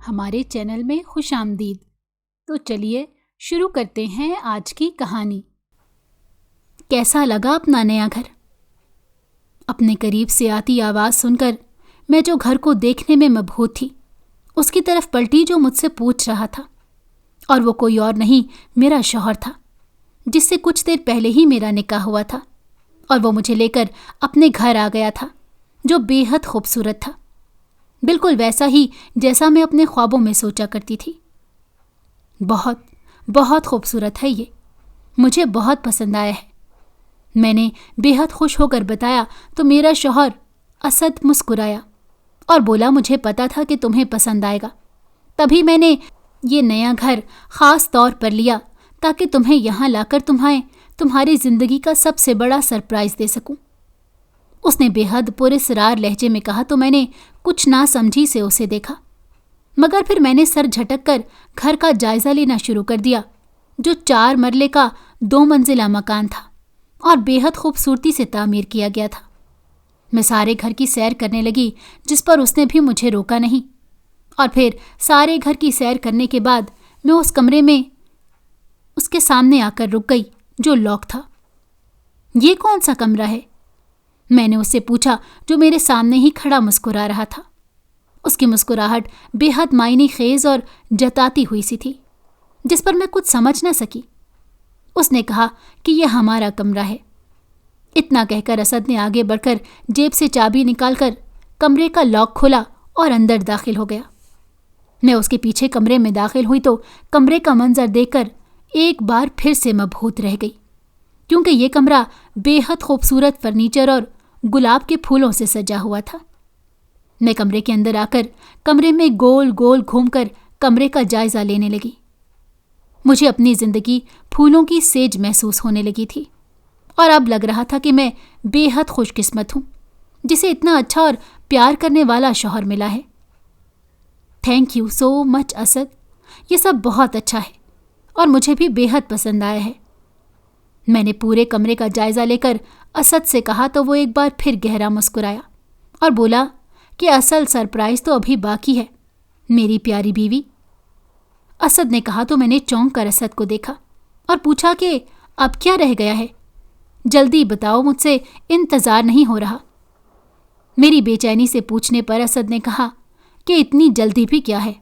ہمارے چینل میں خوش آمدید۔ تو چلیے شروع کرتے ہیں آج کی کہانی۔ کیسا لگا اپنا نیا گھر؟ اپنے قریب سے آتی آواز سن کر میں جو گھر کو دیکھنے میں مبہوت تھی اس کی طرف پلٹی جو مجھ سے پوچھ رہا تھا، اور وہ کوئی اور نہیں میرا شوہر تھا، جس سے کچھ دیر پہلے ہی میرا نکاح ہوا تھا، اور وہ مجھے لے کر اپنے گھر آ گیا تھا جو بے حد خوبصورت تھا، بالکل ویسا ہی جیسا میں اپنے خوابوں میں سوچا کرتی تھی۔ بہت بہت خوبصورت ہے، یہ مجھے بہت پسند آیا ہے، میں نے بے حد خوش ہو کر بتایا تو میرا شوہر اسد مسکرایا اور بولا، مجھے پتا تھا کہ تمہیں پسند آئے گا، تبھی میں نے یہ نیا گھر خاص طور پر لیا تاکہ تمہیں یہاں لا کر تمہاری زندگی کا سب سے بڑا سرپرائز دے سکوں۔ اس نے بے حد پراسرار لہجے میں کہا تو میں نے کچھ نہ سمجھی سے اسے دیکھا، مگر پھر میں نے سر جھٹک کر گھر کا جائزہ لینا شروع کر دیا، جو 4 مرلے کا 2 منزلہ مکان تھا اور بے حد خوبصورتی سے تعمیر کیا گیا تھا۔ میں سارے گھر کی سیر کرنے لگی، جس پر اس نے بھی مجھے روکا نہیں، اور پھر سارے گھر کی سیر کرنے کے بعد میں اس کمرے میں اس کے سامنے آ کر رک گئی جو لاک تھا۔ یہ کون سا کمرہ ہے؟ میں نے اس سے پوچھا، جو میرے سامنے ہی کھڑا مسکرا رہا تھا۔ اس کی مسکراہٹ بے حد معنی خیز اور جتاتی ہوئی سی تھی، جس پر میں کچھ سمجھ نہ سکی۔ اس نے کہا کہ یہ ہمارا کمرہ ہے۔ اتنا کہہ کر اسد نے آگے بڑھ کر جیب سے چابی نکال کر کمرے کا لاک کھولا اور اندر داخل ہو گیا۔ میں اس کے پیچھے کمرے میں داخل ہوئی تو کمرے کا منظر دیکھ کر ایک بار پھر سے مبہوت رہ گئی، کیونکہ یہ کمرہ بے حد خوبصورت فرنیچر اور گلاب کے پھولوں سے سجا ہوا تھا۔ میں کمرے کے اندر آ کر کمرے میں گول گول گھوم کر کمرے کا جائزہ لینے لگی۔ مجھے اپنی زندگی پھولوں کی سیج محسوس ہونے لگی تھی، اور اب لگ رہا تھا کہ میں بے حد خوش قسمت ہوں جسے اتنا اچھا اور پیار کرنے والا شوہر ملا ہے۔ تھینک یو سو مچ اسد، یہ سب بہت اچھا ہے اور مجھے بھی بے حد پسند آیا ہے۔ میں نے پورے کمرے کا جائزہ لے کر اسد سے کہا تو وہ ایک بار پھر گہرا مسکرایا اور بولا کہ اصل سرپرائز تو ابھی باقی ہے میری پیاری بیوی۔ اسد نے کہا تو میں نے چونک کر اسد کو دیکھا اور پوچھا کہ اب کیا رہ گیا ہے؟ جلدی بتاؤ، مجھ سے انتظار نہیں ہو رہا۔ میری بے چینی سے پوچھنے پر اسد نے کہا کہ اتنی جلدی بھی کیا ہے،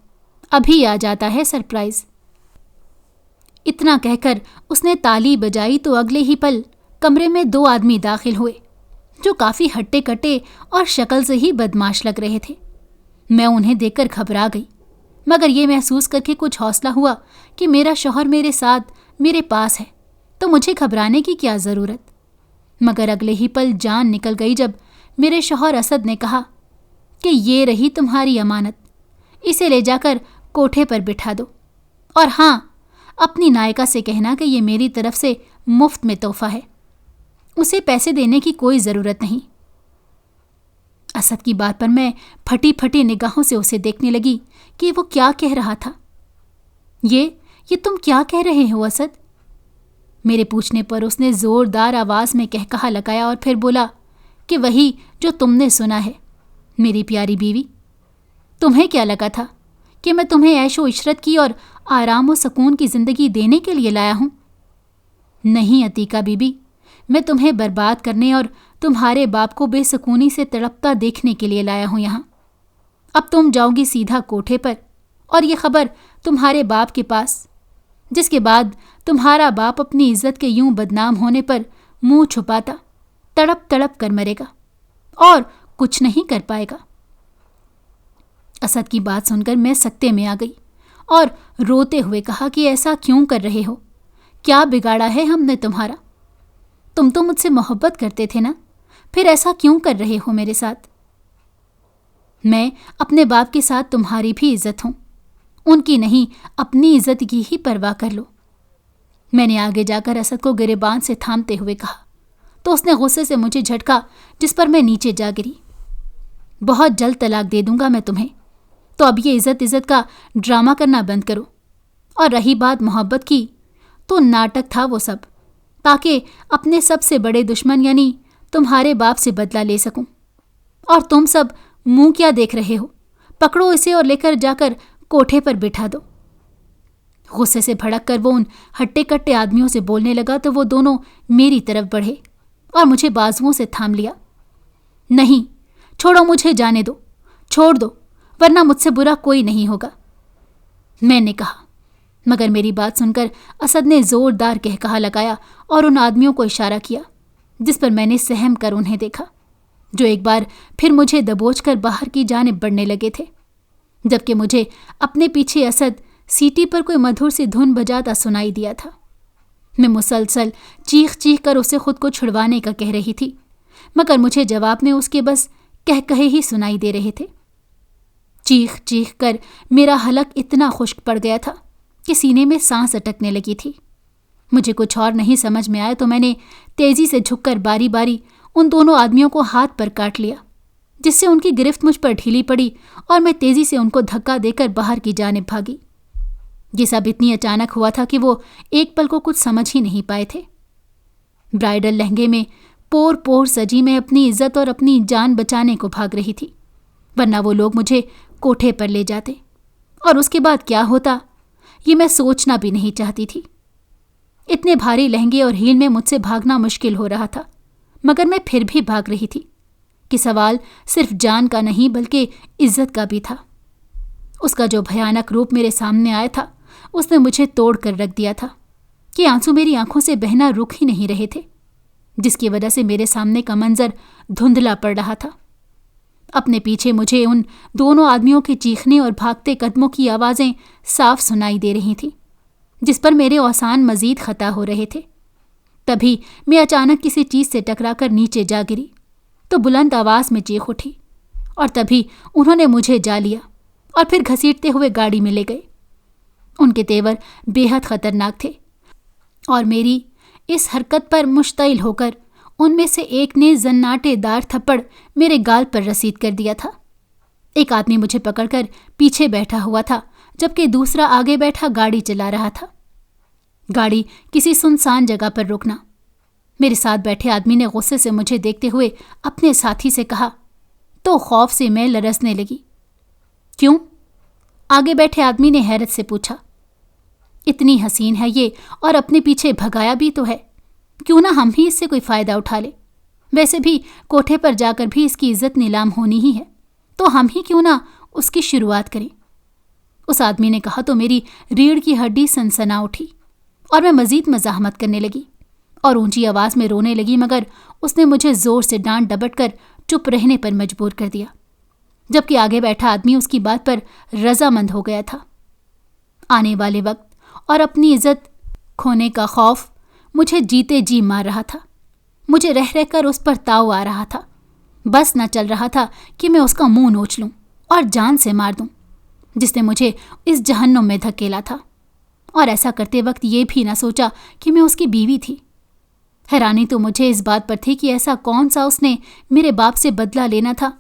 ابھی آ جاتا ہے سرپرائز۔ اتنا کہہ کر اس نے تالی بجائی تو اگلے ہی پل کمرے میں 2 آدمی داخل ہوئے جو کافی ہٹے کٹے اور شکل سے ہی بدماش لگ رہے تھے۔ میں انہیں دیکھ کر گھبرا گئی، مگر یہ محسوس کر کے کچھ حوصلہ ہوا کہ میرا شوہر میرے ساتھ میرے پاس ہے تو مجھے گھبرانے کی کیا ضرورت۔ مگر اگلے ہی پل جان نکل گئی جب میرے شوہر اسد نے کہا کہ یہ رہی تمہاری امانت، اسے لے جا کر کوٹھے پر بٹھا دو، اور ہاں، اپنی نائکا سے کہنا کہ یہ میری طرف سے مفت میں تحفہ ہے، اسے پیسے دینے کی کوئی ضرورت نہیں۔ اسد کی بات پر میں پھٹی پھٹی نگاہوں سے اسے دیکھنے لگی کہ وہ کیا کہہ رہا تھا۔ یہ تم کیا کہہ رہے ہو اسد؟ میرے پوچھنے پر اس نے زوردار آواز میں کہا لگایا اور پھر بولا کہ وہی جو تم نے سنا ہے میری پیاری بیوی۔ تمہیں کیا لگا تھا کہ میں تمہیں عیش و عشرت کی اور آرام و سکون کی زندگی دینے کے لیے لایا ہوں؟ نہیں عتیقہ بی بی، میں تمہیں برباد کرنے اور تمہارے باپ کو بے سکونی سے تڑپتا دیکھنے کے لیے لایا ہوں یہاں۔ اب تم جاؤ گی سیدھا کوٹھے پر، اور یہ خبر تمہارے باپ کے پاس، جس کے بعد تمہارا باپ اپنی عزت کے یوں بدنام ہونے پر منہ چھپاتا تڑپ تڑپ کر مرے گا اور کچھ نہیں کر پائے گا۔ اسد کی بات سن کر میں سکتے میں آ گئی اور روتے ہوئے کہا کہ ایسا کیوں کر رہے ہو؟ کیا بگاڑا ہے ہم نے تمہارا؟ تم تو مجھ سے محبت کرتے تھے نا، پھر ایسا کیوں کر رہے ہو میرے ساتھ؟ میں اپنے باپ کے ساتھ تمہاری بھی عزت ہوں، ان کی نہیں، اپنی عزت کی ہی پرواہ کر لو۔ میں نے آگے جا کر اسد کو گریبان سے تھامتے ہوئے کہا تو اس نے غصے سے مجھے جھٹکا، جس پر میں نیچے جا گری۔ بہت جلد طلاق دے دوں گا میں تمہیں، تو اب یہ عزت کا ڈرامہ کرنا بند کرو، اور رہی بات محبت کی تو ناٹک تھا وہ سب، تاکہ اپنے سب سے بڑے دشمن یعنی تمہارے باپ سے بدلہ لے سکوں۔ اور تم سب منہ کیا دیکھ رہے ہو؟ پکڑو اسے اور لے کر جا کر कोठे पर बिठा दो। गुस्से से भड़क कर वो उन हट्टे कट्टे आदमियों से बोलने लगा तो वो दोनों मेरी तरफ बढ़े और मुझे बाजुओं से थाम लिया। नहीं, छोड़ो, मुझे जाने दो, छोड़ दो, वरना मुझसे बुरा कोई नहीं होगा, मैंने कहा। मगर मेरी बात सुनकर असद ने जोरदार कहकहा लगाया और उन आदमियों को इशारा किया, जिस पर मैंने सहम कर उन्हें देखा, जो एक बार फिर मुझे दबोच कर बाहर की जानिब बढ़ने लगे थे, जबकि मुझे अपने पीछे असद सीटी पर कोई मधुर सी धुन बजाता सुनाई दिया था। मैं मुसलसल चीख चीख कर उसे खुद को छुड़वाने का कह रही थी, मगर मुझे जवाब में उसके बस कहे ही सुनाई दे रहे थे। चीख चीख कर मेरा हलक इतना खुश्क पड़ गया था कि सीने में सांस अटकने लगी थी। मुझे कुछ और नहीं समझ में आया तो मैंने तेजी से झुककर बारी बारी उन दोनों आदमियों को हाथ पर काट लिया, जिससे उनकी गिरफ्त मुझ पर ढीली पड़ी और मैं तेजी से उनको धक्का देकर बाहर की जानिब भागी। ये सब इतनी अचानक हुआ था कि वो एक पल को कुछ समझ ही नहीं पाए थे। ब्राइडल लहंगे में पोर पोर सजी मैं अपनी इज्जत और अपनी जान बचाने को भाग रही थी, वरना वो लोग मुझे कोठे पर ले जाते और उसके बाद क्या होता ये मैं सोचना भी नहीं चाहती थी। इतने भारी लहंगे और हील में मुझसे भागना मुश्किल हो रहा था, मगर मैं फिर भी भाग रही थी कि सवाल सिर्फ जान का नहीं बल्कि इज्जत का भी था। उसका जो भयानक रूप मेरे सामने आया था उसने मुझे तोड़ कर रख दिया था कि आंसू मेरी आंखों से बहना रुक ही नहीं रहे थे, जिसकी वजह से मेरे सामने का मंजर धुंधला पड़ रहा था। अपने पीछे मुझे उन दोनों आदमियों के चीखने और भागते कदमों की आवाज़ें साफ सुनाई दे रही थीं, जिस पर मेरे औसान मजीद खता हो रहे थे। तभी मैं अचानक किसी चीज़ से टकराकर नीचे जा गिरी तो बुलंद आवाज़ में चीख उठी और तभी उन्होंने मुझे जा लिया और फिर घसीटते हुए गाड़ी में ले गए। उनके तेवर बेहद खतरनाक थे और मेरी इस हरकत पर मुश्तइल होकर उनमें से एक ने जन्नाटेदार थप्पड़ मेरे गाल पर रसीद कर दिया था। एक आदमी मुझे पकड़कर पीछे बैठा हुआ था, जबकि दूसरा आगे बैठा गाड़ी चला रहा था। गाड़ी किसी सुनसान जगह पर रुकना। मेरे साथ बैठे आदमी ने गुस्से से मुझे देखते हुए अपने साथी से कहा तो खौफ से मैं लरसने लगी। क्यों? आगे बैठे आदमी ने हैरत से पूछा। इतनी हसीन है ये और अपने पीछे भगाया भी तो है, क्यों ना हम भी इससे कोई फ़ायदा उठा ले। वैसे भी कोठे पर जाकर भी इसकी इज्जत नीलाम होनी ही है, तो हम ही क्यों ना उसकी शुरुआत करें। उस आदमी ने कहा तो मेरी रीढ़ की हड्डी सनसना उठी और मैं मज़ीद मज़ाहमत करने लगी और ऊंची आवाज़ में रोने लगी, मगर उसने मुझे ज़ोर से डांट डपट कर चुप रहने पर मजबूर कर दिया, जबकि आगे बैठा आदमी उसकी बात पर रजामंद हो गया था। आने वाले वक्त और अपनी इज्जत खोने का खौफ मुझे जीते जी मार रहा था। मुझे रह रहकर उस पर ताव आ रहा था। बस न चल रहा था कि मैं उसका मुंह नोच लूं और जान से मार दूं, जिसने मुझे इस जहन्नुम में धकेला था। और ऐसा करते वक्त ये भी न सोचा कि मैं उसकी बीवी थी। हैरानी तो मुझे इस बात पर थी कि ऐसा कौन सा उसने मेरे बाप से बदला लेना था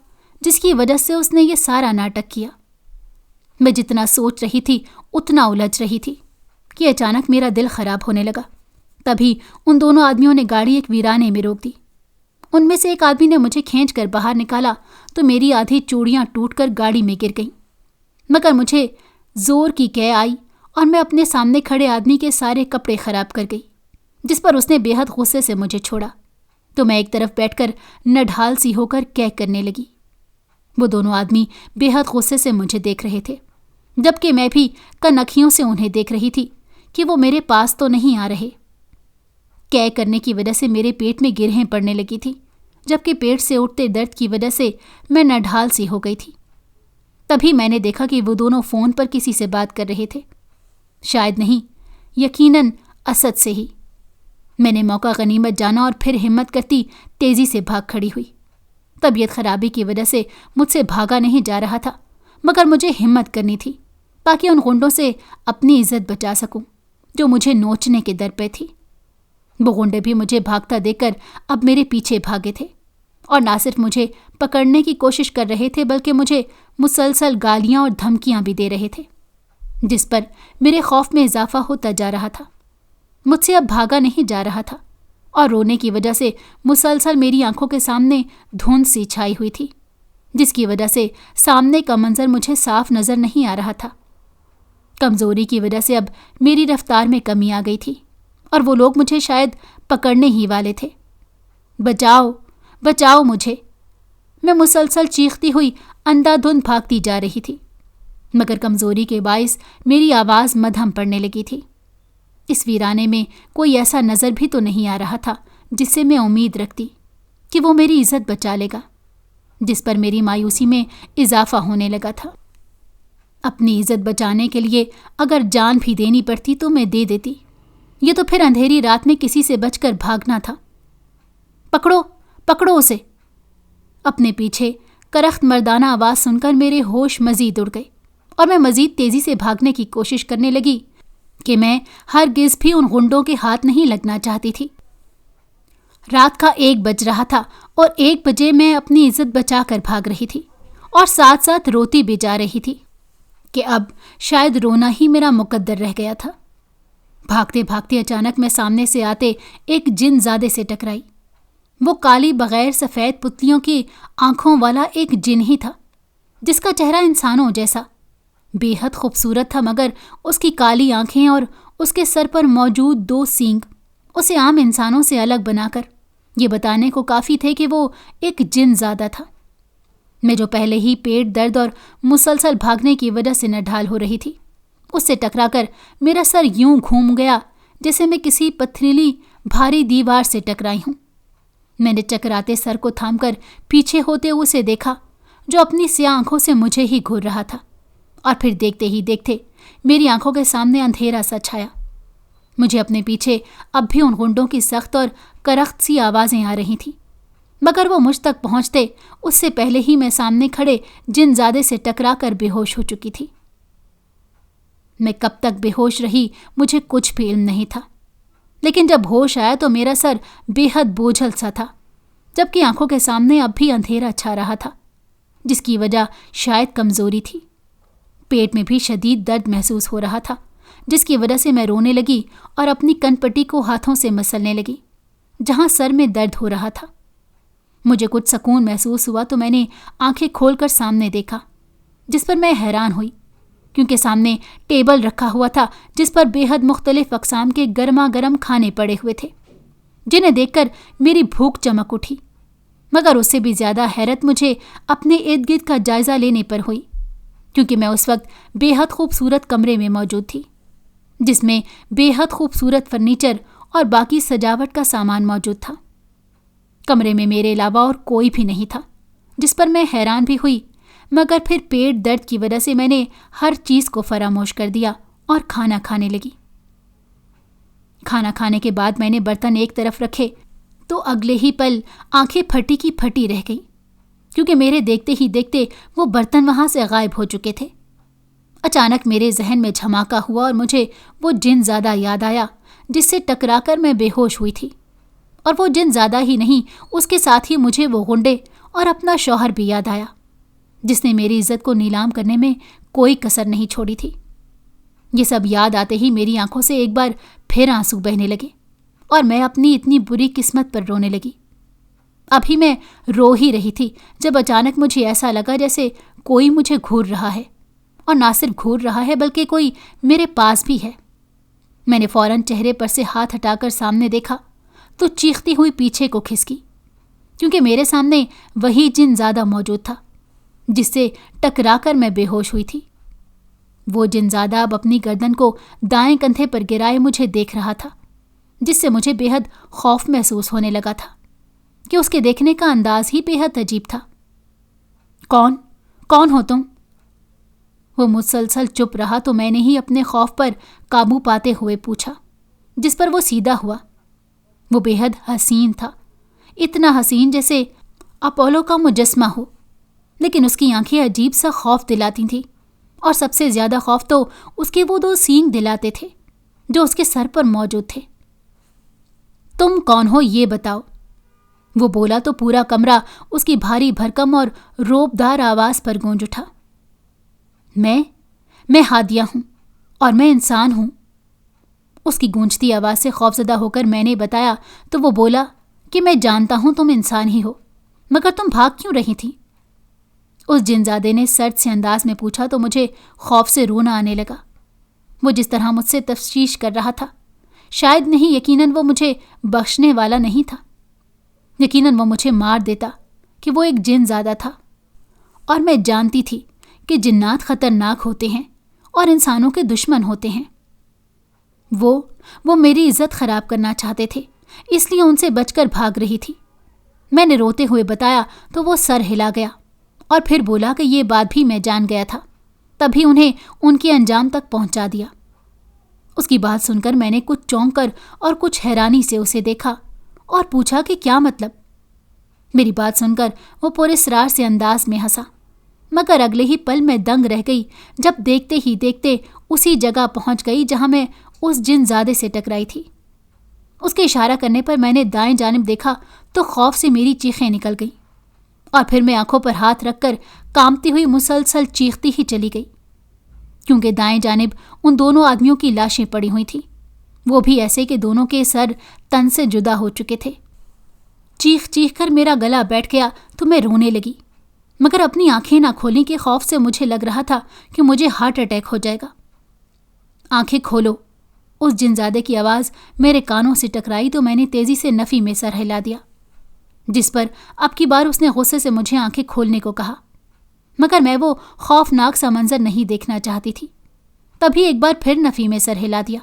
जिसकी वजह से उसने ये सारा नाटक किया। मैं जितना सोच रही थी उतना उलझ रही थी कि अचानक मेरा दिल खराब होने लगा। तभी उन दोनों आदमियों ने गाड़ी एक वीराने में रोक दी। उनमें से एक आदमी ने मुझे खींचकर बाहर निकाला तो मेरी आधी चूड़ियां टूटकर गाड़ी में गिर गईं, मगर मुझे जोर की कै आई और मैं अपने सामने खड़े आदमी के सारे कपड़े खराब कर गई, जिस पर उसने बेहद गुस्से से मुझे छोड़ा। तो मैं एक तरफ बैठकर नढाल सी होकर कै करने लगी। वो दोनों आदमी बेहद गुस्से से मुझे देख रहे थे, जबकि मैं भी कनखियों से उन्हें देख रही थी कि वो मेरे पास तो नहीं आ रहे। कै करने की वजह से मेरे पेट में गिरहें पड़ने लगी थी, जबकि पेट से उठते दर्द की वजह से मैं नढाल सी हो गई थी। तभी मैंने देखा कि वो दोनों फ़ोन पर किसी से बात कर रहे थे, शायद नहीं, यकीनन असद से ही। मैंने मौका गनीमत जाना और फिर हिम्मत करती तेज़ी से भाग खड़ी हुई। तबीयत खराबी की वजह से मुझसे भागा नहीं जा रहा था, मगर मुझे हिम्मत करनी थी ताकि उन गुंडों से अपनी इज्जत बचा सकूं जो मुझे नोचने के दर पे थी। वो गुंडे भी मुझे भागता देखकर अब मेरे पीछे भागे थे और ना सिर्फ मुझे पकड़ने की कोशिश कर रहे थे बल्कि मुझे मुसलसल गालियां और धमकियां भी दे रहे थे, जिस पर मेरे खौफ में इजाफा होता जा रहा था। मुझसे अब भागा नहीं जा रहा था और रोने की वजह से मुसलसल मेरी आंखों के सामने धुंध सी छाई हुई थी, जिसकी वजह से सामने का मंजर मुझे साफ नजर नहीं आ रहा था कमज़ोरी की वजह से अब मेरी रफ्तार में कमी आ गई थी और वो लोग मुझे शायद पकड़ने ही वाले थे। बचाओ, बचाओ मुझे! मैं मुसलसल चीखती हुई अंधाधुंध भागती जा रही थी, मगर कमज़ोरी के बाइस मेरी आवाज़ मद्धम पड़ने लगी थी। इस वीराने में कोई ऐसा नज़र भी तो नहीं आ रहा था जिससे मैं उम्मीद रखती कि वो मेरी इज़्ज़त बचा लेगा, जिस पर मेरी मायूसी में इजाफा होने लगा था। अपनी इज़्ज़त बचाने के लिए अगर जान भी देनी पड़ती तो मैं दे देती। ये तो फिर अंधेरी रात में किसी से बचकर भागना था। पकड़ो, पकड़ो उसे! अपने पीछे करख्त मर्दाना आवाज़ सुनकर मेरे होश मज़ीद उड़ गए और मैं मज़ीद तेज़ी से भागने की कोशिश करने लगी कि मैं हरगिज़ भी उन गुंडों के हाथ नहीं लगना चाहती थी। रात का 1 बज रहा था और 1 बजे मैं अपनी इज़्ज़त बचा कर भाग रही थी और साथ साथ रोती भी जा रही थी कि अब शायद रोना ही मेरा मुकद्दर रह गया था। भागते भागते अचानक मैं सामने से आते एक जिनज़ादे से टकराई। वो काली बग़ैर सफ़ेद पुतलियों की आँखों वाला एक जिन ही था, जिसका चेहरा इंसानों जैसा बेहद खूबसूरत था, मगर उसकी काली आँखें और उसके सर पर मौजूद 2 सींग उसे आम इंसानों से अलग बनाकर ये बताने को काफ़ी थे कि वो एक जिनज़ादा था। मैं जो पहले ही पेट दर्द और मुसलसल भागने की वजह से नढाल हो रही थी, उससे टकराकर मेरा सर यूं घूम गया जैसे मैं किसी पथरीली भारी दीवार से टकराई हूं। मैंने चकराते सर को थामकर पीछे होते हुए उसे देखा, जो अपनी स्याह आंखों से मुझे ही घूर रहा था, और फिर देखते ही देखते मेरी आंखों के सामने अंधेरा सा छाया। मुझे अपने पीछे अब भी उन गुंडों की सख्त और करख्त सी आवाज़ें आ रही थीं, मगर वो मुझ तक पहुंचते उससे पहले ही मैं सामने खड़े जिनज़ादे से टकरा कर बेहोश हो चुकी थी। मैं कब तक बेहोश रही मुझे कुछ भी इल्म नहीं था, लेकिन जब होश आया तो मेरा सर बेहद बोझल सा था, जबकि आंखों के सामने अब भी अंधेरा छा रहा था, जिसकी वजह शायद कमज़ोरी थी। पेट में भी शदीद दर्द महसूस हो रहा था, जिसकी वजह से मैं रोने लगी और अपनी कनपट्टी को हाथों से मसलने लगी, जहां सर में दर्द हो रहा था। मुझे कुछ सुकून महसूस हुआ तो मैंने आंखें खोलकर सामने देखा, जिस पर मैं हैरान हुई, क्योंकि सामने टेबल रखा हुआ था जिस पर बेहद मुख्तलिफ अक़साम के गर्मा गर्म खाने पड़े हुए थे, जिन्हें देखकर मेरी भूख चमक उठी। मगर उससे भी ज़्यादा हैरत मुझे अपने इर्द गिर्द का जायज़ा लेने पर हुई, क्योंकि मैं उस वक्त बेहद खूबसूरत कमरे में मौजूद थी, जिसमें बेहद खूबसूरत फर्नीचर और बाकी सजावट का सामान मौजूद था। कमरे में मेरे अलावा और कोई भी नहीं था, जिस पर मैं हैरान भी हुई, मगर फिर पेट दर्द की वजह से मैंने हर चीज़ को फरामोश कर दिया और खाना खाने लगी। खाना खाने के बाद मैंने बर्तन एक तरफ रखे तो अगले ही पल आंखें फटी की फटी रह गईं, क्योंकि मेरे देखते ही देखते वो बर्तन वहाँ से गायब हो चुके थे। अचानक मेरे जहन में झमाका हुआ और मुझे वो जिनज़ादा याद आया जिससे टकराकर मैं बेहोश हुई थी। और वो जिनज़ादा ही नहीं, उसके साथ ही मुझे वो गुंडे और अपना शौहर भी याद आया, जिसने मेरी इज्जत को नीलाम करने में कोई कसर नहीं छोड़ी थी। ये सब याद आते ही मेरी आंखों से एक बार फिर आंसू बहने लगे और मैं अपनी इतनी बुरी किस्मत पर रोने लगी। अभी मैं रो ही रही थी जब अचानक मुझे ऐसा लगा जैसे कोई मुझे घूर रहा है, और ना सिर्फ घूर रहा है बल्कि कोई मेरे पास भी है। मैंने फौरन चेहरे पर से हाथ हटाकर सामने देखा तो चीखती हुई पीछे को खिसकी, क्योंकि मेरे सामने वही जिनज़ादा मौजूद था जिससे टकराकर मैं बेहोश हुई थी। वो जिनज़ादा अब अपनी गर्दन को दाएं कंधे पर गिराए मुझे देख रहा था, जिससे मुझे बेहद खौफ महसूस होने लगा था कि उसके देखने का अंदाज ही बेहद अजीब था। कौन कौन हो तुम? वो मुसलसल चुप रहा तो मैंने ही अपने खौफ पर काबू पाते हुए पूछा, जिस पर वो सीधा हुआ। वो बेहद हसीन था, इतना हसीन जैसे अपोलो का मुजस्मा हो, लेकिन उसकी आंखें अजीब सा खौफ दिलाती थीं, और सबसे ज़्यादा खौफ तो उसके वो 2 सींग दिलाते थे जो उसके सर पर मौजूद थे। तुम कौन हो ये बताओ? वो बोला तो पूरा कमरा उसकी भारी भरकम और रोबदार आवाज़ पर गूंज उठा। मैं हादिया हूँ और मैं इंसान हूँ। उसकी गूंजती आवाज़ से खौफजदा होकर मैंने बताया तो वो बोला कि मैं जानता हूँ तुम इंसान ही हो, मगर तुम भाग क्यों रही थी? उस जिनज़ादे ने सर्द से अंदाज में पूछा तो मुझे खौफ से रोना आने लगा। वो जिस तरह मुझसे तफ्तीश कर रहा था, शायद नहीं, यकीनन वो मुझे बख्शने वाला नहीं था। यकीनन वो मुझे मार देता कि वो एक जिनज़ादा था। और मैं जानती थी कि जिन्नात खतरनाक होते हैं और इंसानों के दुश्मन होते हैं। वो मेरी इज्जत खराब करना चाहते थे, इसलिए उनसे बचकर भाग रही थी। मैंने रोते हुए बताया तो वो सर हिला गया और फिर बोला कि ये बात भी मैं जान गया था, तभी उन्हें उनके अंजाम तक पहुंचा दिया। उसकी बात सुनकर मैंने कुछ चौंक कर और कुछ हैरानी से उसे देखा और पूछा कि क्या मतलब। मेरी बात सुनकर वो पूरे इसरार से अंदाज में हंसा, मगर अगले ही पल मैं दंग रह गई जब देखते ही देखते उसी जगह पहुंच गई जहां मैं उस जिनज़ादे से टकराई थी। उसके इशारा करने पर मैंने दाएं जानिब देखा तो खौफ से मेरी चीखें निकल गईं और फिर मैं आंखों पर हाथ रखकर कांपती हुई मुसलसल चीखती ही चली गई, क्योंकि दाएं जानिब उन दोनों आदमियों की लाशें पड़ी हुई थीं, वो भी ऐसे कि दोनों के सर तन से जुदा हो चुके थे। चीख चीख कर मेरा गला बैठ गया तो मैं रोने लगी, मगर अपनी आंखें ना खोलने के खौफ से मुझे लग रहा था कि मुझे हार्ट अटैक हो जाएगा। आंखें खोलो, उस जिनज़ादे की आवाज़ मेरे कानों से टकराई तो मैंने तेज़ी से नफ़ी में सर हिला दिया, जिस पर अब की बार उसने गुस्से से मुझे आंखें खोलने को कहा, मगर मैं वो खौफनाक सा मंजर नहीं देखना चाहती थी। तभी एक बार फिर नफ़ी में सर हिला दिया,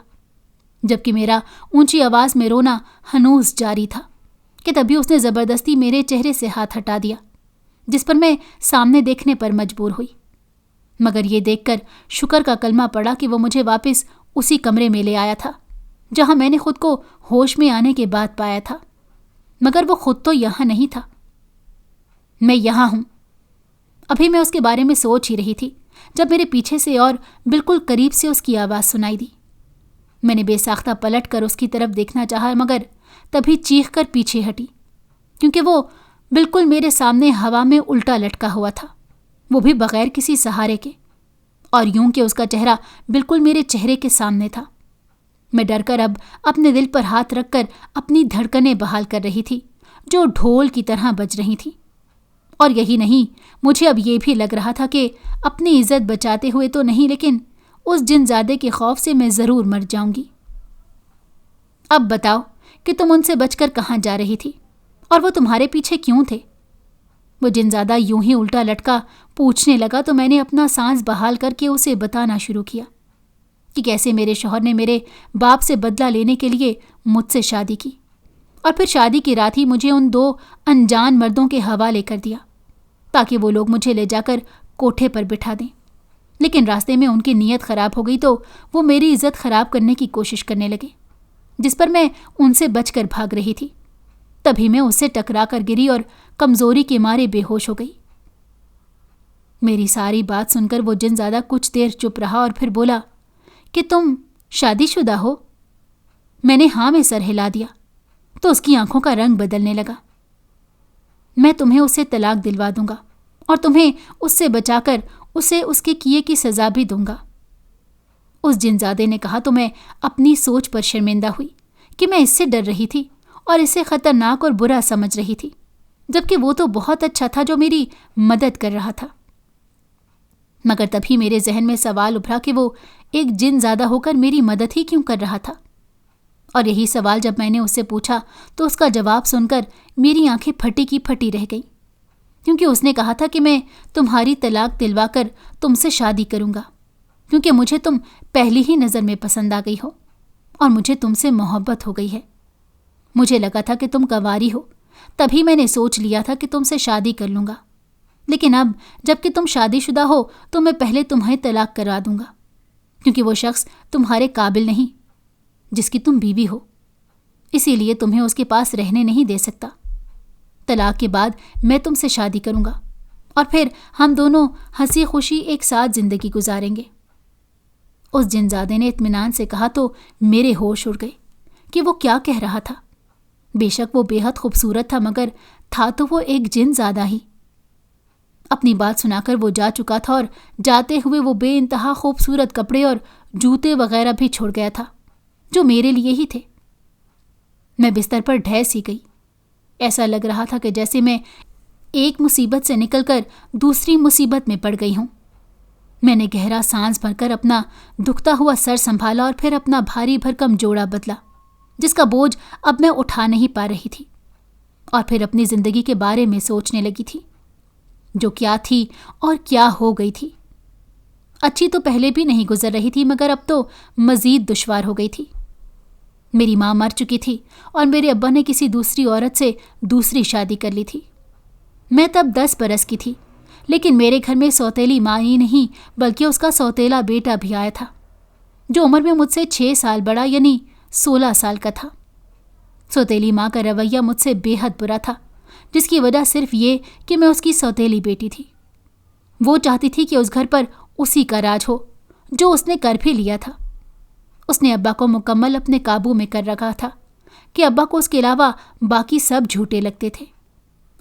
जबकि मेरा ऊंची आवाज़ में रोना हनूस जारी था कि तभी उसने ज़बरदस्ती मेरे चेहरे से हाथ हटा दिया, जिस पर मैं सामने देखने पर मजबूर हुई। मगर ये देखकर शुक्र का कलमा पड़ा कि वो मुझे वापस उसी कमरे में ले आया था जहां मैंने खुद को होश में आने के बाद पाया था, मगर वो खुद तो यहां नहीं था। मैं यहां हूं। अभी मैं उसके बारे में सोच ही रही थी जब मेरे पीछे से और बिल्कुल करीब से उसकी आवाज़ सुनाई दी। मैंने बेसाख्ता पलट कर उसकी तरफ देखना चाहा, मगर तभी चीख कर पीछे हटी, क्योंकि वो बिल्कुल मेरे सामने हवा में उल्टा लटका हुआ था, वो भी बगैर किसी सहारे के, और यूं कि उसका चेहरा बिल्कुल मेरे चेहरे के सामने था। मैं डरकर अब अपने दिल पर हाथ रखकर अपनी धड़कनें बहाल कर रही थी जो ढोल की तरह बज रही थी। और यही नहीं, मुझे अब ये भी लग रहा था कि अपनी इज्जत बचाते हुए तो नहीं, लेकिन उस जिनज़ादे के खौफ से मैं ज़रूर मर जाऊंगी। अब बताओ कि तुम उनसे बचकर कहाँ जा रही थी और वो तुम्हारे पीछे क्यों थे? वो जिनज़ादा यूं ही उल्टा लटका पूछने लगा तो मैंने अपना सांस बहाल करके उसे बताना शुरू किया कि कैसे मेरे शौहर ने मेरे बाप से बदला लेने के लिए मुझसे शादी की और फिर शादी की रात ही मुझे उन 2 अनजान मर्दों के हवाले कर दिया ताकि वो लोग मुझे ले जाकर कोठे पर बिठा दें। लेकिन रास्ते में उनकी नीयत ख़राब हो गई तो वो मेरी इज्जत ख़राब करने की कोशिश करने लगे, जिस पर मैं उनसे बचकर भाग रही थी। तभी मैं उससे टकरा कर गिरी और कमज़ोरी के मारे बेहोश हो गई। मेरी सारी बात सुनकर वो जिनज़ादा कुछ देर चुप रहा और फिर बोला कि तुम शादीशुदा हो? मैंने हाँ में सर हिला दिया तो उसकी आंखों का रंग बदलने लगा। मैं तुम्हें उससे तलाक दिलवा दूंगा और तुम्हें उससे बचाकर उसे उसके किए की सज़ा भी दूंगा, उस जिनज़ादे ने कहा। तो मैं अपनी सोच पर शर्मिंदा हुई कि मैं इससे डर रही थी और इसे ख़तरनाक और बुरा समझ रही थी, जबकि वो तो बहुत अच्छा था जो मेरी मदद कर रहा था। मगर तभी मेरे जहन में सवाल उभरा कि वो एक जिनज़ादा होकर मेरी मदद ही क्यों कर रहा था। और यही सवाल जब मैंने उससे पूछा तो उसका जवाब सुनकर मेरी आंखें फटी की फटी रह गईं, क्योंकि उसने कहा था कि मैं तुम्हारी तलाक दिलवाकर तुमसे शादी करूंगा, क्योंकि मुझे तुम पहली ही नज़र में पसंद आ गई हो और मुझे तुमसे मोहब्बत हो गई है। मुझे लगा था कि तुम कंवारी हो, तभी मैंने सोच लिया था कि तुमसे शादी कर लूँगा, लेकिन अब जबकि तुम शादीशुदा हो तो मैं पहले तुम्हें तलाक करवा दूंगा, क्योंकि वो शख्स तुम्हारे काबिल नहीं जिसकी तुम बीवी हो, इसीलिए तुम्हें उसके पास रहने नहीं दे सकता। तलाक के बाद मैं तुमसे शादी करूंगा और फिर हम दोनों हंसी खुशी एक साथ जिंदगी गुजारेंगे। उस जिनज़ादे ने इत्मीनान से कहा तो मेरे होश उड़ गए कि वो क्या कह रहा था। बेशक वो बेहद खूबसूरत था, मगर था तो वो एक जिनज़ादा ही। अपनी बात सुनाकर वो जा चुका था और जाते हुए वो बेइंतहा खूबसूरत कपड़े और जूते वगैरह भी छोड़ गया था जो मेरे लिए ही थे। मैं बिस्तर पर ढह सी गई। ऐसा लग रहा था कि जैसे मैं एक मुसीबत से निकलकर दूसरी मुसीबत में पड़ गई हूं। میں نے گہرا سانس بھر کر اپنا دکھتا ہوا سر سنبھالا اور پھر اپنا بھاری بھرکم جوڑا بدلا جس کا بوجھ اب میں اٹھا نہیں پا رہی تھی، اور پھر اپنی زندگی کے بارے میں سوچنے لگی تھی، جو کیا تھی اور کیا ہو گئی تھی۔ اچھی تو پہلے بھی نہیں گزر رہی تھی، مگر اب تو مزید دشوار ہو گئی تھی۔ میری ماں مر چکی تھی اور میرے ابا نے کسی دوسری عورت سے دوسری شادی کر لی تھی۔ میں تب 10 برس کی تھی، لیکن میرے گھر میں سوتیلی ماں ہی نہیں بلکہ اس کا سوتیلا بیٹا بھی آیا تھا، جو عمر میں مجھ سے 6 سال بڑا یعنی 16 سال کا تھا۔ سوتیلی ماں کا رویہ مجھ سے بے حد برا تھا، جس کی وجہ صرف یہ کہ میں اس کی سوتیلی بیٹی تھی۔ وہ چاہتی تھی کہ اس گھر پر اسی کا راج ہو، جو اس نے کر بھی لیا تھا۔ اس نے ابا کو مکمل اپنے قابو میں کر رکھا تھا کہ ابا کو اس کے علاوہ باقی سب جھوٹے لگتے تھے،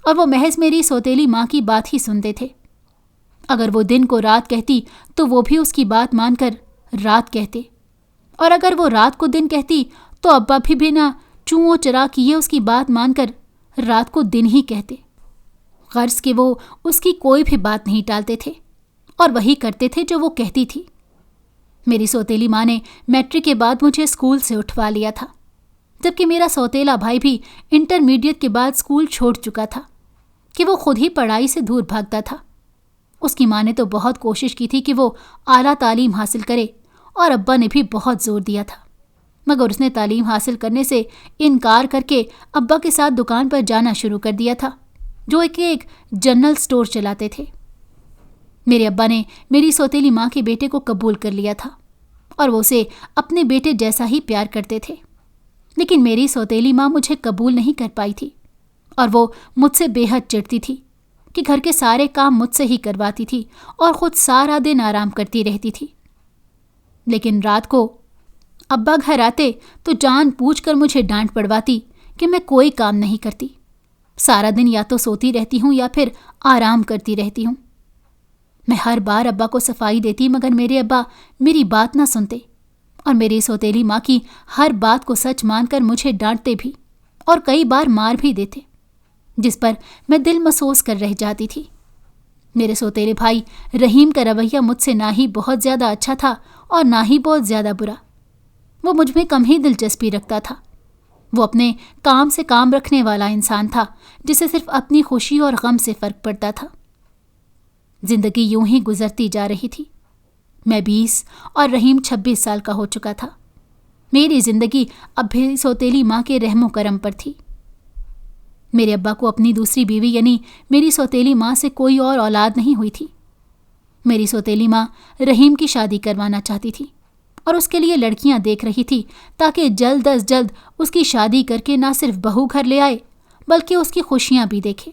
اور وہ محض میری سوتیلی ماں کی بات ہی سنتے تھے۔ اگر وہ دن کو رات کہتی تو وہ بھی اس کی بات مان کر رات کہتے، اور اگر وہ رات کو دن کہتی تو ابا بھی بنا چوں چرا کیے اس کی بات مان کر رات کو دن ہی کہتے۔ غرض کہ وہ اس کی کوئی بھی بات نہیں ٹالتے تھے اور وہی کرتے تھے جو وہ کہتی تھی۔ میری سوتیلی ماں نے میٹرک کے بعد مجھے اسکول سے اٹھوا لیا تھا، جبکہ میرا سوتیلا بھائی بھی انٹرمیڈیٹ کے بعد اسکول چھوڑ چکا تھا کہ وہ خود ہی پڑھائی سے دور بھاگتا تھا۔ اس کی ماں نے تو بہت کوشش کی تھی کہ وہ اعلیٰ تعلیم حاصل کرے، اور ابا نے بھی بہت زور دیا تھا، مگر اس نے تعلیم حاصل کرنے سے انکار کر کے ابا کے ساتھ دکان پر جانا شروع کر دیا تھا، جو ایک جنرل سٹور چلاتے تھے۔ میرے ابا نے میری سوتیلی ماں کے بیٹے کو قبول کر لیا تھا، اور وہ اسے اپنے بیٹے جیسا ہی پیار کرتے تھے، لیکن میری سوتیلی ماں مجھے قبول نہیں کر پائی تھی، اور وہ مجھ سے بے حد چڑھتی تھی کہ گھر کے سارے کام مجھ سے ہی کرواتی تھی اور خود سارا دن آرام کرتی رہتی تھی۔ لیکن رات کو ابا گھر آتے تو جان پوچھ کر مجھے ڈانٹ پڑواتی کہ میں کوئی کام نہیں کرتی، سارا دن یا تو سوتی رہتی ہوں یا پھر آرام کرتی رہتی ہوں۔ میں ہر بار ابا کو صفائی دیتی، مگر میرے ابا میری بات نہ سنتے، اور میری سوتیلی ماں کی ہر بات کو سچ مان کر مجھے ڈانٹتے بھی اور کئی بار مار بھی دیتے، جس پر میں دل محسوس کر رہ جاتی تھی۔ میرے سوتیلے بھائی رحیم کا رویہ مجھ سے نہ ہی بہت زیادہ اچھا تھا اور نہ ہی بہت زیادہ برا۔ وہ مجھ میں کم ہی دلچسپی رکھتا تھا۔ وہ اپنے کام سے کام رکھنے والا انسان تھا، جسے صرف اپنی خوشی اور غم سے فرق پڑتا تھا۔ زندگی یوں ہی گزرتی جا رہی تھی۔ میں 20 اور رحیم 26 سال کا ہو چکا تھا۔ میری زندگی اب بھی سوتیلی ماں کے رحم و کرم پر تھی۔ میرے ابا کو اپنی دوسری بیوی یعنی میری سوتیلی ماں سے کوئی اور اولاد نہیں ہوئی تھی۔ میری سوتیلی ماں رحیم کی شادی کروانا چاہتی تھی اور اس کے لیے لڑکیاں دیکھ رہی تھی تاکہ جلد از جلد اس کی شادی کر کے نہ صرف بہو گھر لے آئے بلکہ اس کی خوشیاں بھی دیکھے۔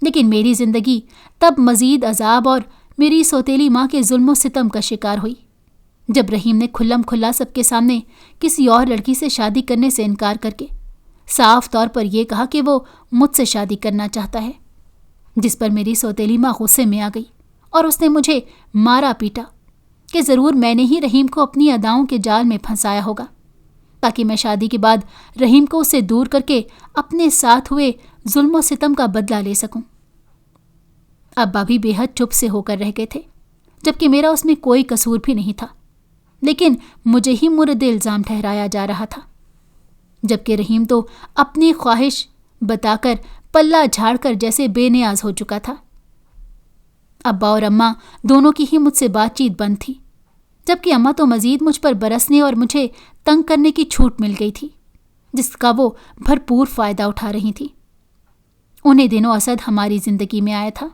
لیکن میری زندگی تب مزید عذاب اور میری سوتیلی ماں کے ظلم و ستم کا شکار ہوئی، جب رحیم نے کھلم کھلا سب کے سامنے کسی اور لڑکی سے شادی کرنے سے انکار کر کے صاف طور پر یہ کہا کہ وہ مجھ سے شادی کرنا چاہتا ہے، جس پر میری سوتیلی ماں غصے میں آ گئی اور اس نے مجھے مارا پیٹا کہ ضرور میں نے ہی رحیم کو اپنی اداؤں کے جال میں پھنسایا ہوگا، تاکہ میں شادی کے بعد رحیم کو اسے دور کر کے اپنے ساتھ ہوئے ظلم و ستم کا بدلہ لے سکوں۔ ابا بھی بے حد چپ سے ہو کر رہ گئے تھے، جبکہ میرا اس میں کوئی قصور بھی نہیں تھا، لیکن مجھے ہی مورد الزام ٹھہرایا جا رہا تھا، جبکہ رحیم تو اپنی خواہش بتا کر پلہ جھاڑ کر جیسے بے نیاز ہو چکا تھا۔ ابا اور اماں دونوں کی ہی مجھ سے بات چیت بند تھی، جبکہ اماں تو مزید مجھ پر برسنے اور مجھے تنگ کرنے کی چھوٹ مل گئی تھی، جس کا وہ بھرپور فائدہ اٹھا رہی تھی۔ انہیں دنوں اسد ہماری زندگی میں آیا تھا۔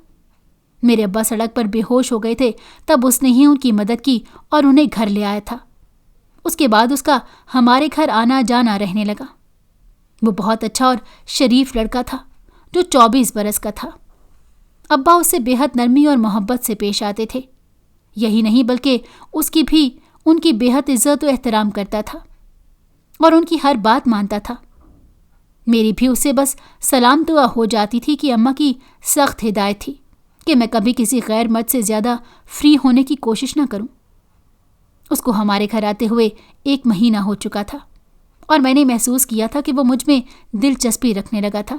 میرے ابا سڑک پر بے ہوش ہو گئے تھے، تب اس نے ہی ان کی مدد کی اور انہیں گھر لے آیا تھا۔ اس کے بعد اس کا ہمارے گھر آنا جانا رہنے لگا۔ وہ بہت اچھا اور شریف لڑکا تھا جو 24 برس کا تھا۔ ابا اس سے بے حد نرمی اور محبت سے پیش آتے تھے، یہی نہیں بلکہ اس کی بھی ان کی بے حد عزت و احترام کرتا تھا اور ان کی ہر بات مانتا تھا۔ میری بھی اسے بس سلام دعا ہو جاتی تھی کہ اماں کی سخت ہدایت تھی کہ میں کبھی کسی غیر مرد سے زیادہ فری ہونے کی کوشش نہ کروں۔ اس کو ہمارے گھر آتے ہوئے 1 مہینہ ہو چکا تھا اور میں نے محسوس کیا تھا کہ وہ مجھ میں دلچسپی رکھنے لگا تھا۔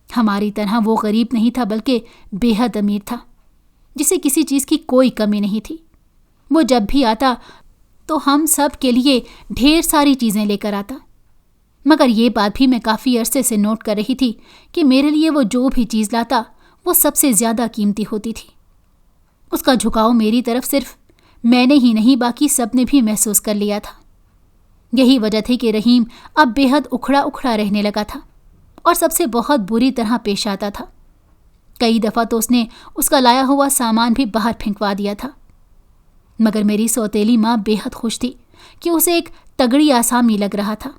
ہماری طرح وہ غریب نہیں تھا بلکہ بے حد امیر تھا۔ जिसे किसी चीज़ की कोई कमी नहीं थी। वो जब भी आता तो हम सब के लिए ढेर सारी चीज़ें लेकर आता। मगर ये बात भी मैं काफ़ी अरसे से नोट कर रही थी कि मेरे लिए वो जो भी चीज़ लाता वो सबसे ज़्यादा कीमती होती थी। उसका झुकाव मेरी तरफ सिर्फ मैंने ही नहीं बाकी सब ने भी महसूस कर लिया था। यही वजह थी कि रहीम अब बेहद उखड़ा उखड़ा रहने लगा था और सबसे बहुत बुरी तरह पेश आता था। कई दफ़ा तो उसने उसका लाया हुआ सामान भी बाहर फेंकवा दिया था। मगर मेरी सौतेली माँ बेहद खुश थी कि उसे एक तगड़ी आसामी लग रहा था।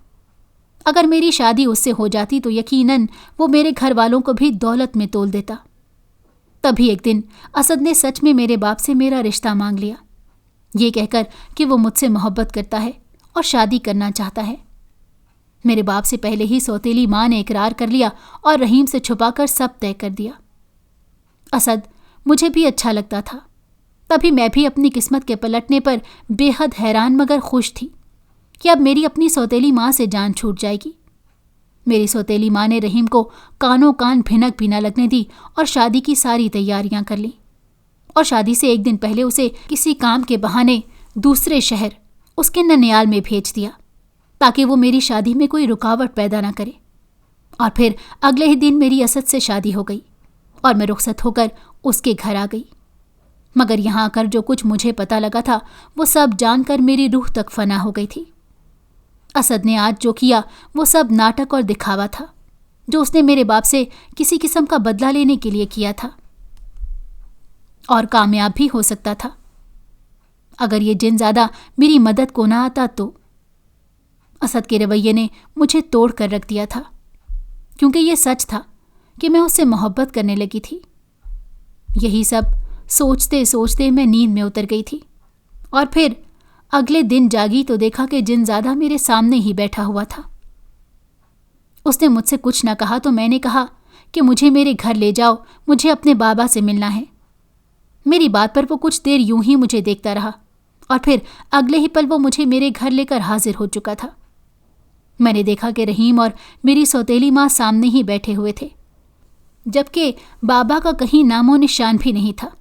अगर मेरी शादी उससे हो जाती तो यकीनन वो मेरे घर वालों को भी दौलत में तोल देता। तभी एक दिन असद ने सच में मेरे बाप से मेरा रिश्ता मांग लिया, ये कहकर कि वो मुझसे मोहब्बत करता है और शादी करना चाहता है। मेरे बाप से पहले ही सौतेली माँ ने इकरार कर लिया और रहीम से छुपाकर सब तय कर दिया। असद मुझे भी अच्छा लगता था। तभी मैं भी अपनी किस्मत के पलटने पर बेहद हैरान मगर खुश थी कि अब मेरी अपनी सौतेली माँ से जान छूट जाएगी। मेरी सौतेली माँ ने रहीम को कानों कान भिनक भी न लगने दी और शादी की सारी तैयारियां कर लीं। और शादी से एक दिन पहले उसे किसी काम के बहाने दूसरे शहर उसके ननियाल में भेज दिया ताकि वो मेरी शादी में कोई रुकावट पैदा न करे। और फिर अगले ही दिन मेरी असद से शादी हो गई और मैं रुखसत होकर उसके घर आ गई। मगर यहाँ आकर जो कुछ मुझे पता लगा था वो सब जानकर मेरी रूह तक फना हो गई थी। असद ने आज जो किया वो सब नाटक और दिखावा था, जो उसने मेरे बाप से किसी किस्म का बदला लेने के लिए किया था और कामयाब भी हो सकता था। अगर ये जिनज़ादा मेरी मदद को ना आता तो। असद के रवैये ने मुझे तोड़ कर रख दिया था, क्योंकि ये सच था कि मैं उससे मोहब्बत करने लगी थी। यही सब सोचते सोचते मैं नींद में उतर गई थी और फिर अगले दिन जागी तो देखा कि जिनज़ादा मेरे सामने ही बैठा हुआ था। उसने मुझसे कुछ न कहा तो मैंने कहा कि मुझे मेरे घर ले जाओ, मुझे अपने बाबा से मिलना है। मेरी बात पर वो कुछ देर यूं ही मुझे देखता रहा और फिर अगले ही पल वो मुझे मेरे घर लेकर हाजिर हो चुका था। मैंने देखा कि रहीम और मेरी सौतेली माँ सामने ही बैठे हुए थे, जबकि बाबा का कहीं नामो निशान भी नहीं था।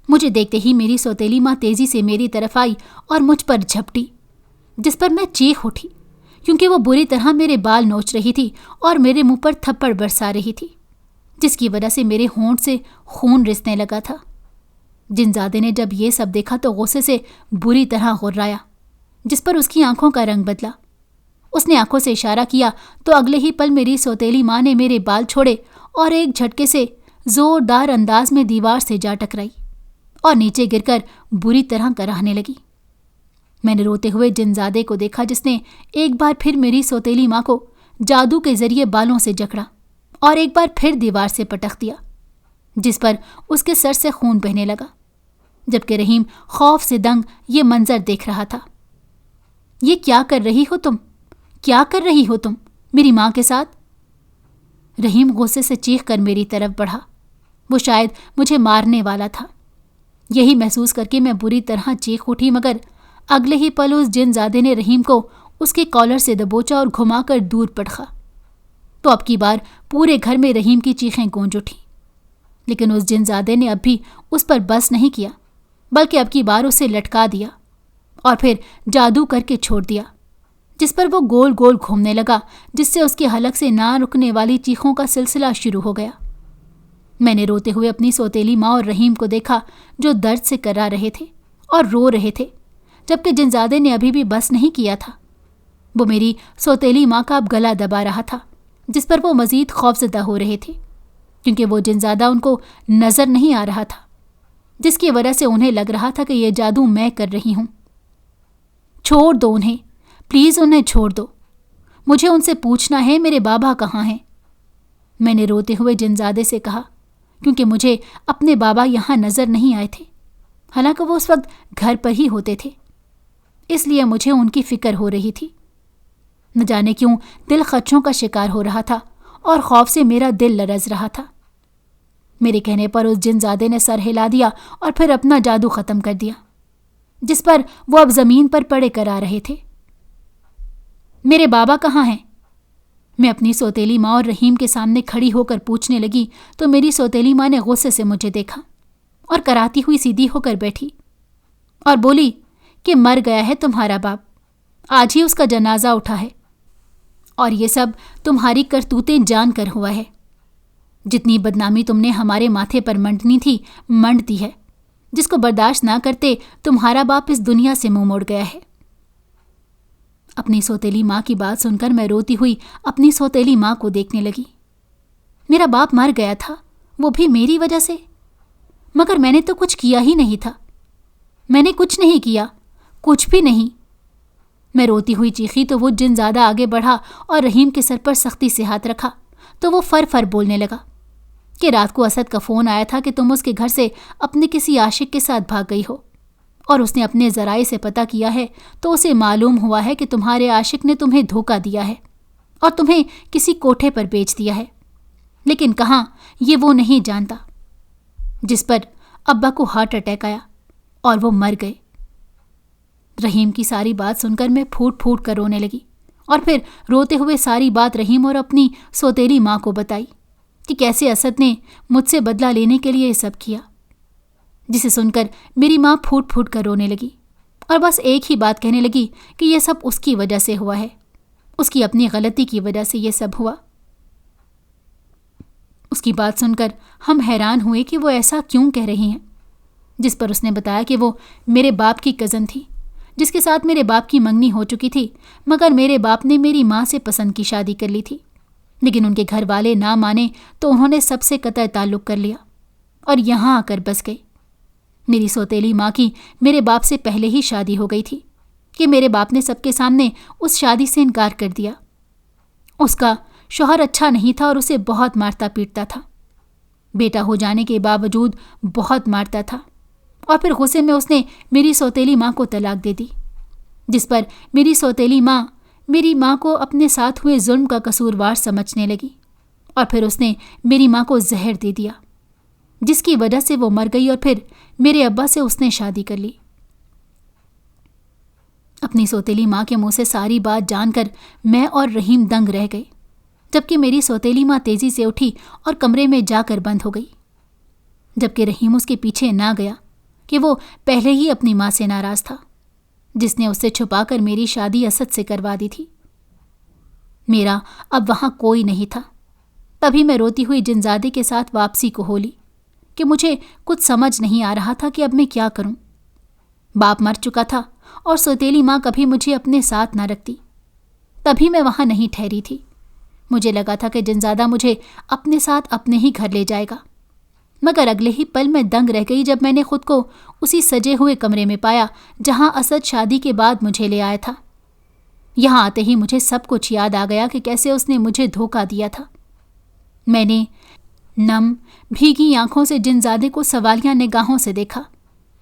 मुझे देखते ही मेरी सौतेली माँ तेजी से मेरी तरफ आई और मुझ पर झपटी, जिस पर मैं चीख उठी क्योंकि वो बुरी तरह मेरे बाल नोच रही थी और मेरे मुंह पर थप्पड़ बरसा रही थी, जिसकी वजह से मेरे होंठ से खून रिसने लगा था। जिनज़ादे ने जब ये सब देखा तो गुस्से से बुरी तरह गुर्राया, जिस पर उसकी आंखों का रंग बदला। उसने आंखों से इशारा किया तो अगले ही पल मेरी सौतेली माँ ने मेरे बाल छोड़े और एक झटके से जोरदार अंदाज में दीवार से जा टकराई और नीचे गिरकर बुरी तरह कराहने लगी। मैंने रोते हुए जिनज़ादे को देखा, जिसने एक बार फिर मेरी सौतेली माँ को जादू के जरिए बालों से जकड़ा और एक बार फिर दीवार से पटक दिया, जिस पर उसके सर से खून बहने लगा, जबकि रहीम खौफ से दंग ये मंजर देख रहा था। ये क्या कर रही हो तुम? क्या कर रही हो तुम मेरी माँ के साथ? रहीम गुस्से से चीख कर मेरी तरफ बढ़ा। वो शायद मुझे मारने वाला था। यही महसूस करके मैं बुरी तरह चीख उठी, मगर अगले ही पल उस जिनज़ादे ने रहीम को उसके कॉलर से दबोचा और घुमाकर दूर पटका। तो अब की बार पूरे घर में रहीम की चीखें गूंज उठी। लेकिन उस जिनज़ादे ने अब भी उस पर बस नहीं किया, बल्कि अब की बार उसे लटका दिया और फिर जादू करके छोड़ दिया, जिस पर वो गोल गोल घूमने लगा, जिससे उसके हलक से ना रुकने वाली चीखों का सिलसिला शुरू हो गया। मैंने रोते हुए अपनी सौतेली माँ और रहीम को देखा, जो दर्द से कर्रा रहे थे और रो रहे थे, जबकि जिनज़ादे ने अभी भी बस नहीं किया था। वो मेरी सौतेली माँ का अब गला दबा रहा था, जिस पर वो मज़ीद खौफज़दा हो रहे थे, क्योंकि वो जिनज़ादा उनको नज़र नहीं आ रहा था, जिसकी वजह से उन्हें लग रहा था कि यह जादू मैं कर रही हूँ। छोड़ दो उन्हें, प्लीज़ उन्हें छोड़ दो। मुझे उनसे पूछना है मेरे बाबा कहाँ हैं। मैंने रोते हुए जिनज़ादे से कहा, क्योंकि मुझे अपने बाबा यहाँ नज़र नहीं आए थे। हालांकि वो उस वक्त घर पर ही होते थे, इसलिए मुझे उनकी फ़िक्र हो रही थी। न जाने क्यों दिल खदशों का शिकार हो रहा था और खौफ से मेरा दिल लरज़ रहा था। मेरे कहने पर उस जिनज़ादे ने सर हिला दिया और फिर अपना जादू ख़त्म कर दिया, जिस पर वो अब ज़मीन पर पड़े कर आ रहे थे। मेरे बाबा कहाँ हैं? मैं अपनी सौतेली माँ और रहीम के सामने खड़ी होकर पूछने लगी तो मेरी सौतेली माँ ने गुस्से से मुझे देखा और कराती हुई सीधी होकर बैठी और बोली कि मर गया है तुम्हारा बाप, आज ही उसका जनाजा उठा है, और ये सब तुम्हारी करतूतें जान कर हुआ है। जितनी बदनामी तुमने हमारे माथे पर मंडनी थी मंड दी है, जिसको बर्दाश्त ना करते तुम्हारा बाप इस दुनिया से मुंह मोड़ गया है। अपनी सौतेली माँ की बात सुनकर मैं रोती हुई अपनी सौतेली माँ को देखने लगी। मेरा बाप मर गया था, वो भी मेरी वजह से, मगर मैंने तो कुछ किया ही नहीं था। मैंने कुछ नहीं किया, कुछ भी नहीं। मैं रोती हुई चीखी तो वो जिनज़ादा आगे बढ़ा और रहीम के सर पर सख्ती से हाथ रखा तो वो फर फर बोलने लगा कि रात को असद का फ़ोन आया था कि तुम उसके घर से अपने किसी आशिक के साथ भाग गई हो, और उसने अपने ज़राए से पता किया है तो उसे मालूम हुआ है कि तुम्हारे आशिक ने तुम्हें धोखा दिया है और तुम्हें किसी कोठे पर बेच दिया है, लेकिन कहाँ ये वो नहीं जानता। जिस पर अब्बा को हार्ट अटैक आया और वो मर गए। रहीम की सारी बात सुनकर मैं फूट फूट कर रोने लगी और फिर रोते हुए सारी बात रहीम और अपनी सौतेली माँ को बताई कि कैसे असद ने मुझसे बदला लेने के लिए ये सब किया, जिसे सुनकर मेरी माँ फूट फूट कर रोने लगी और बस एक ही बात कहने लगी कि यह सब उसकी वजह से हुआ है, उसकी अपनी गलती की वजह से ये सब हुआ। उसकी बात सुनकर हम हैरान हुए कि वो ऐसा क्यों कह रही हैं, जिस पर उसने बताया कि वो मेरे बाप की कज़न थी, जिसके साथ मेरे बाप की मंगनी हो चुकी थी, मगर मेरे बाप ने मेरी माँ से पसंद की शादी कर ली थी, लेकिन उनके घर वाले ना माने तो उन्होंने सबसे कतई ताल्लुक़ कर लिया और यहाँ आकर बस गए। मेरी सौतेली माँ की मेरे बाप से पहले ही शादी हो गई थी कि मेरे बाप ने सबके सामने उस शादी से इनकार कर दिया। उसका शौहर अच्छा नहीं था और उसे बहुत मारता पीटता था। बेटा हो जाने के बावजूद बहुत मारता था और फिर गुस्से में उसने मेरी सौतेली माँ को तलाक दे दी, जिस पर मेरी सौतेली माँ मेरी माँ को अपने साथ हुए जुल्म का कसूरवार समझने लगी और फिर उसने मेरी माँ को जहर दे दिया, जिसकी वजह से वो मर गई और फिर मेरे अब्बा से उसने शादी कर ली। अपनी सौतेली माँ के मुंह से सारी बात जानकर मैं और रहीम दंग रह गए, जबकि मेरी सौतेली माँ तेजी से उठी और कमरे में जाकर बंद हो गई, जबकि रहीम उसके पीछे ना गया कि वो पहले ही अपनी माँ से नाराज़ था, जिसने उससे छुपाकर मेरी शादी असद से करवा दी थी। मेरा अब वहाँ कोई नहीं था। तभी मैं रोती हुई जिनजादे के साथ वापसी को होली कि मुझे कुछ समझ नहीं आ रहा था कि अब मैं क्या करूं। बाप मर चुका था और सौतेली माँ कभी मुझे अपने साथ ना रखती। तभी मैं वहाँ नहीं ठहरी थी। मुझे लगा था कि जिनजादा मुझे अपने साथ अपने ही घर ले जाएगा, मगर अगले ही पल मैं दंग रह गई जब मैंने खुद को उसी सजे हुए कमरे में पाया जहाँ असद शादी के बाद मुझे ले आया था। यहाँ आते ही मुझे सब कुछ याद आ गया कि कैसे उसने मुझे धोखा दिया था। मैंने नम भीगी आंखों से जिनजादे को सवालिया निगाहों से देखा,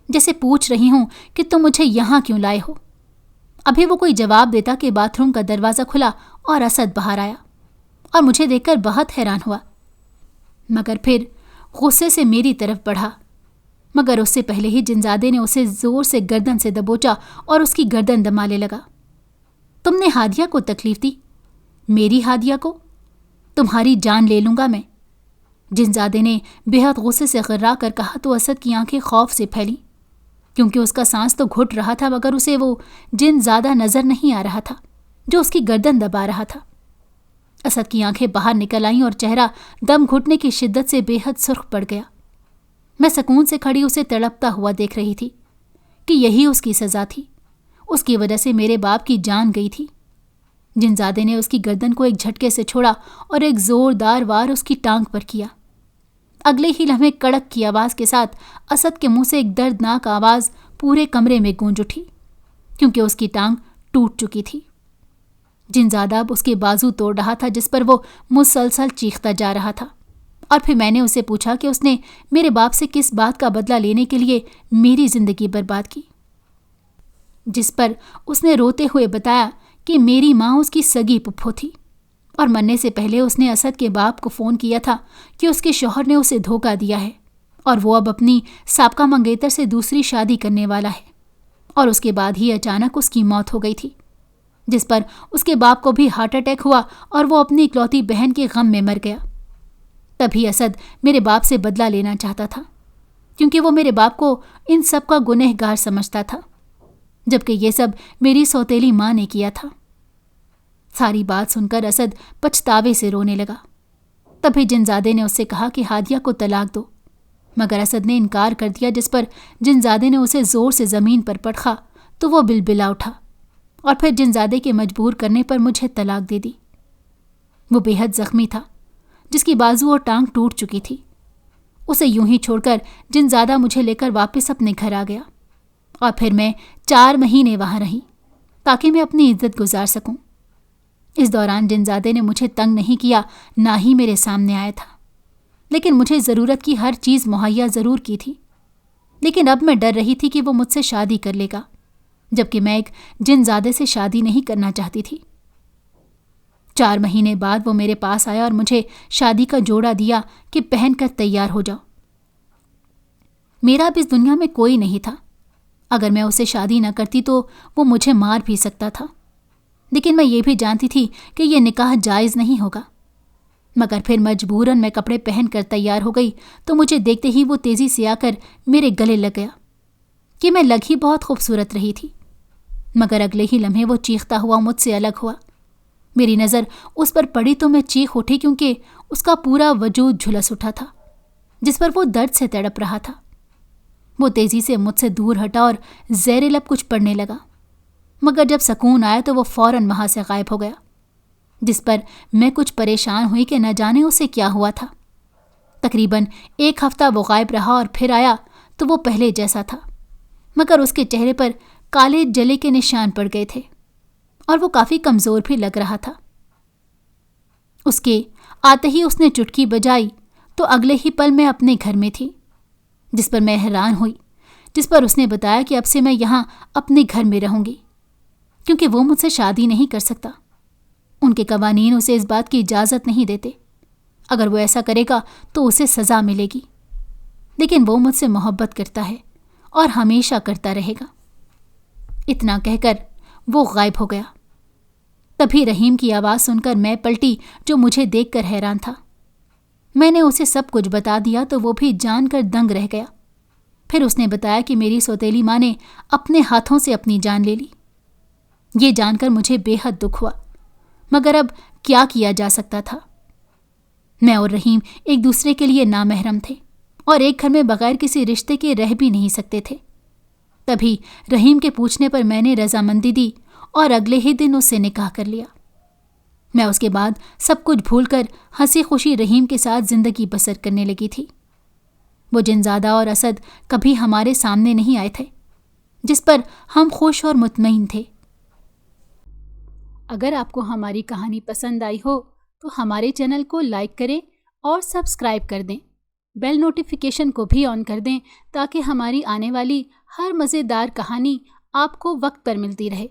जैसे पूछ रही हूं कि तुम मुझे यहाँ क्यों लाए हो। अभी वो कोई जवाब देता कि बाथरूम का दरवाज़ा खुला और असद बाहर आया और मुझे देखकर बहुत हैरान हुआ, मगर फिर गुस्से से मेरी तरफ बढ़ा। मगर उससे पहले ही जिनजादे ने उसे जोर से गर्दन से दबोचा और उसकी गर्दन दबाने लगा। तुमने हादिया को तकलीफ दी, मेरी हादिया को? तुम्हारी जान ले लूंगा मैं। जिनजादे ने बेहद गुस्से से गर्रा कर कहा तो असद की आंखें खौफ से फैली, क्योंकि उसका सांस तो घुट रहा था मगर उसे वो जिनजादा नजर नहीं आ रहा था जो उसकी गर्दन दबा रहा था। असद की आंखें बाहर निकल आईं और चेहरा दम घुटने की शिद्दत से बेहद सुर्ख पड़ गया। मैं सुकून से खड़ी उसे तड़पता हुआ देख रही थी कि यही उसकी सज़ा थी। उसकी वजह से मेरे बाप की जान गई थी। जिनजादे ने उसकी गर्दन को एक झटके से छोड़ा और एक जोरदार वार उसकी टांग पर किया। अगले ही लम्हे कड़क की आवाज़ के साथ असद के मुंह से एक दर्दनाक आवाज़ पूरे कमरे में गूंज उठी, क्योंकि उसकी टांग टूट चुकी थी। जिनजादा अब उसके बाजू तोड़ रहा था, जिस पर वो मुसलसल चीखता जा रहा था। और फिर मैंने उससे पूछा कि उसने मेरे बाप से किस बात का बदला लेने के लिए मेरी जिंदगी बर्बाद की, जिस पर उसने रोते हुए बताया कि मेरी माँ उसकी सगी पुप्पो थी और मरने से पहले उसने असद के बाप को फ़ोन किया था कि उसके शौहर ने उसे धोखा दिया है और वो अब अपनी साबका मंगेतर से दूसरी शादी करने वाला है, और उसके बाद ही अचानक उसकी मौत हो गई थी, जिस पर उसके बाप को भी हार्ट अटैक हुआ और वो अपनी इकलौती बहन के गम में मर गया। तभी असद मेरे बाप से बदला लेना चाहता था کیونکہ وہ میرے باپ کو ان سب کا گنہگار سمجھتا تھا، جبکہ یہ سب میری سوتیلی ماں نے کیا تھا۔ ساری بات سن کر اسد پچھتاوے سے رونے لگا۔ تبھی جنزادے نے اس سے کہا کہ ہادیہ کو طلاق دو، مگر اسد نے انکار کر دیا، جس پر جنزادے نے اسے زور سے زمین پر پٹخا تو وہ بلبلا اٹھا اور پھر جنزادے کے مجبور کرنے پر مجھے طلاق دے دی۔ وہ بے حد زخمی تھا، جس کی بازو اور ٹانگ ٹوٹ چکی تھی۔ اسے یوں ہی چھوڑ کر جنزادہ مجھے لے کر واپس اپنے گھر آ گیا اور پھر میں 4 مہینے وہاں رہی تاکہ میں اپنی عزت گزار سکوں۔ اس دوران جنزادے نے مجھے تنگ نہیں کیا، نہ ہی میرے سامنے آیا تھا، لیکن مجھے ضرورت کی ہر چیز مہیا ضرور کی تھی۔ لیکن اب میں ڈر رہی تھی کہ وہ مجھ سے شادی کر لے گا، جبکہ میں ایک جنزادے سے شادی نہیں کرنا چاہتی تھی۔ 4 مہینے بعد وہ میرے پاس آیا اور مجھے شادی کا جوڑا دیا کہ پہن کر تیار ہو جاؤ۔ میرا اب اس دنیا میں کوئی نہیں تھا۔ اگر میں اسے شادی نہ کرتی تو وہ مجھے مار بھی سکتا تھا، لیکن میں یہ بھی جانتی تھی کہ یہ نکاح جائز نہیں ہوگا۔ مگر پھر مجبوراً میں کپڑے پہن کر تیار ہو گئی تو مجھے دیکھتے ہی وہ تیزی سے آ کر میرے گلے لگ گیا کہ میں لگ ہی بہت خوبصورت رہی تھی، مگر اگلے ہی لمحے وہ چیختا ہوا مجھ سے الگ ہوا۔ میری نظر اس پر پڑی تو میں چیخ اٹھی، کیونکہ اس کا پورا وجود جھلس اٹھا تھا، جس پر وہ درد سے تڑپ رہا تھا۔ وہ تیزی سے مجھ سے دور ہٹا اور زیر لب کچھ پڑھنے لگا، مگر جب سکون آیا تو وہ فوراً وہاں سے غائب ہو گیا، جس پر میں کچھ پریشان ہوئی کہ نہ جانے اسے کیا ہوا تھا۔ تقریباً 1 ہفتہ وہ غائب رہا اور پھر آیا تو وہ پہلے جیسا تھا، مگر اس کے چہرے پر کالے جلے کے نشان پڑ گئے تھے اور وہ کافی کمزور بھی لگ رہا تھا۔ اس کے آتے ہی اس نے چٹکی بجائی تو اگلے ہی پل میں اپنے گھر میں تھی، جس پر میں حیران ہوئی، جس پر اس نے بتایا کہ اب سے میں یہاں اپنے گھر میں رہوں گی، کیونکہ وہ مجھ سے شادی نہیں کر سکتا۔ ان کے قوانین اسے اس بات کی اجازت نہیں دیتے۔ اگر وہ ایسا کرے گا تو اسے سزا ملے گی، لیکن وہ مجھ سے محبت کرتا ہے اور ہمیشہ کرتا رہے گا۔ اتنا کہہ کر وہ غائب ہو گیا۔ تبھی رحیم کی آواز سن کر میں پلٹی، جو مجھے دیکھ کر حیران تھا۔ میں نے اسے سب کچھ بتا دیا تو وہ بھی جان کر دنگ رہ گیا۔ پھر اس نے بتایا کہ میری سوتیلی ماں نے اپنے ہاتھوں سے اپنی جان لے لی۔ یہ جان کر مجھے بے حد دکھ ہوا، مگر اب کیا کیا جا سکتا تھا؟ میں اور رحیم ایک دوسرے کے لیے نامحرم تھے اور ایک گھر میں بغیر کسی رشتے کے رہ بھی نہیں سکتے تھے۔ تبھی رحیم کے پوچھنے پر میں نے رضامندی دی اور اگلے ہی دن اس سے نکاح کر لیا۔ میں اس کے بعد سب کچھ بھول کر ہنسی خوشی رحیم کے ساتھ زندگی بسر کرنے لگی تھی۔ وہ جنزادہ اور اسد کبھی ہمارے سامنے نہیں آئے تھے، جس پر ہم خوش اور مطمئن تھے۔ اگر آپ کو ہماری کہانی پسند آئی ہو تو ہمارے چینل کو لائک کریں اور سبسکرائب کر دیں۔ بیل نوٹیفیکیشن کو بھی آن کر دیں تاکہ ہماری آنے والی ہر مزیدار کہانی آپ کو وقت پر ملتی رہے۔